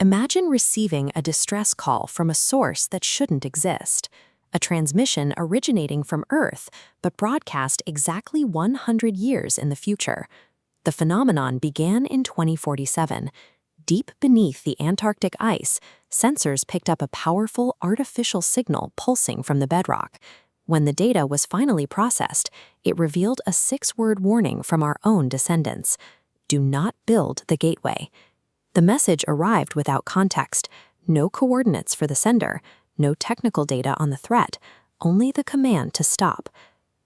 Imagine receiving a distress call from a source that shouldn't exist, a transmission originating from Earth but broadcast exactly 100 years in the future. The phenomenon began in 2047. Deep beneath the Antarctic ice, sensors picked up a powerful artificial signal pulsing from the bedrock. When the data was finally processed, it revealed a 6-word warning from our own descendants: "Do not build the gateway." The message arrived without context, no coordinates for the sender, no technical data on the threat, only the command to stop.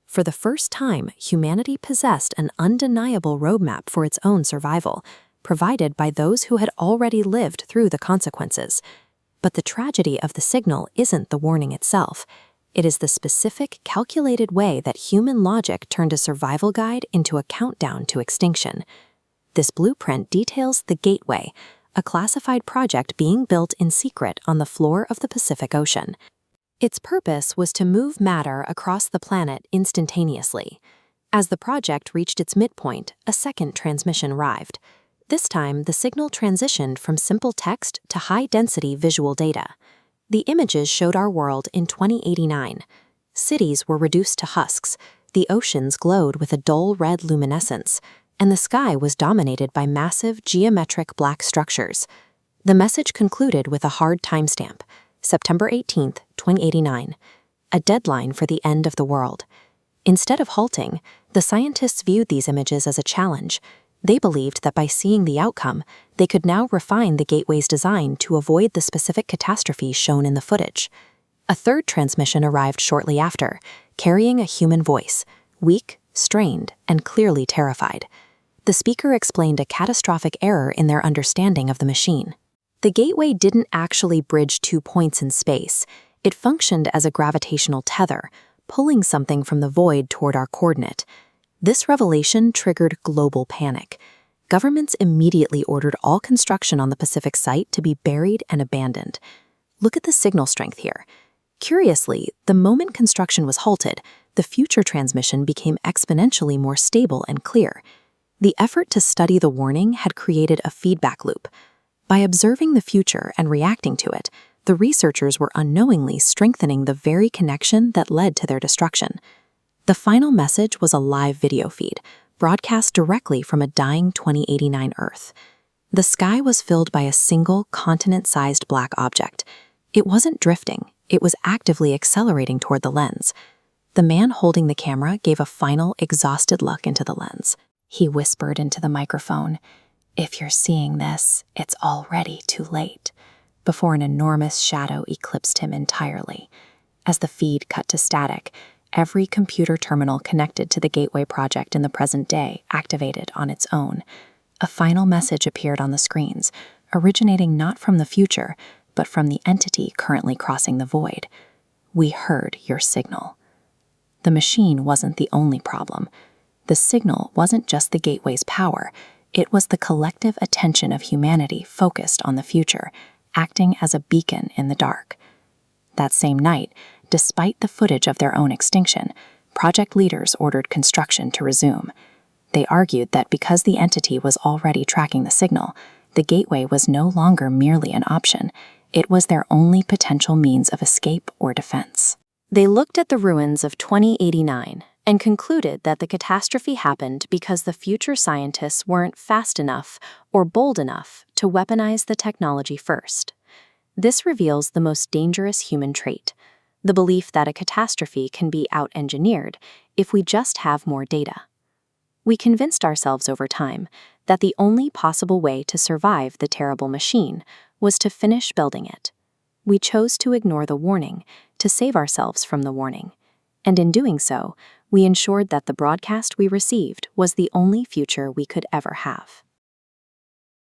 For the first time, humanity possessed an undeniable roadmap for its own survival, provided by those who had already lived through the consequences. But the tragedy of the signal isn't the warning itself. It is the specific, calculated way that human logic turned a survival guide into a countdown to extinction. This blueprint details the Gateway, a classified project being built in secret on the floor of the Pacific Ocean. Its purpose was to move matter across the planet instantaneously. As the project reached its midpoint, a second transmission arrived. This time, the signal transitioned from simple text to high-density visual data. The images showed our world in 2089. Cities were reduced to husks, the oceans glowed with a dull red luminescence, and the sky was dominated by massive geometric black structures. The message concluded with a hard timestamp: September 18, 2089, a deadline for the end of the world. Instead of halting, the scientists viewed these images as a challenge. They believed that by seeing the outcome, they could now refine the gateway's design to avoid the specific catastrophes shown in the footage. A third transmission arrived shortly after, carrying a human voice, weak, strained, and clearly terrified. The speaker explained a catastrophic error in their understanding of the machine. The gateway didn't actually bridge 2 points in space. It functioned as a gravitational tether, pulling something from the void toward our coordinate. This revelation triggered global panic. Governments immediately ordered all construction on the Pacific site to be buried and abandoned. Look at the signal strength here. Curiously, the moment construction was halted, the future transmission became exponentially more stable and clear. The effort to study the warning had created a feedback loop. By observing the future and reacting to it, the researchers were unknowingly strengthening the very connection that led to their destruction. The final message was a live video feed, broadcast directly from a dying 2089 Earth. The sky was filled by a single continent-sized black object. It wasn't drifting, it was actively accelerating toward the lens. The man holding the camera gave a final, exhausted look into the lens. He whispered into the microphone, "If you're seeing this, it's already too late," before an enormous shadow eclipsed him entirely. As the feed cut to static, every computer terminal connected to the Gateway project in the present day activated on its own. A final message appeared on the screens, originating not from the future, but from the entity currently crossing the void. "We heard your signal." The machine wasn't the only problem. The signal wasn't just the Gateway's power, it was the collective attention of humanity focused on the future, acting as a beacon in the dark. That same night, despite the footage of their own extinction, project leaders ordered construction to resume. They argued that because the entity was already tracking the signal, the Gateway was no longer merely an option, it was their only potential means of escape or defense. They looked at the ruins of 2089 and concluded that the catastrophe happened because the future scientists weren't fast enough or bold enough to weaponize the technology first. This reveals the most dangerous human trait, the belief that a catastrophe can be out-engineered if we just have more data. We convinced ourselves over time that the only possible way to survive the terrible machine was to finish building it. We chose to ignore the warning, to save ourselves from the warning. And in doing so, we ensured that the broadcast we received was the only future we could ever have.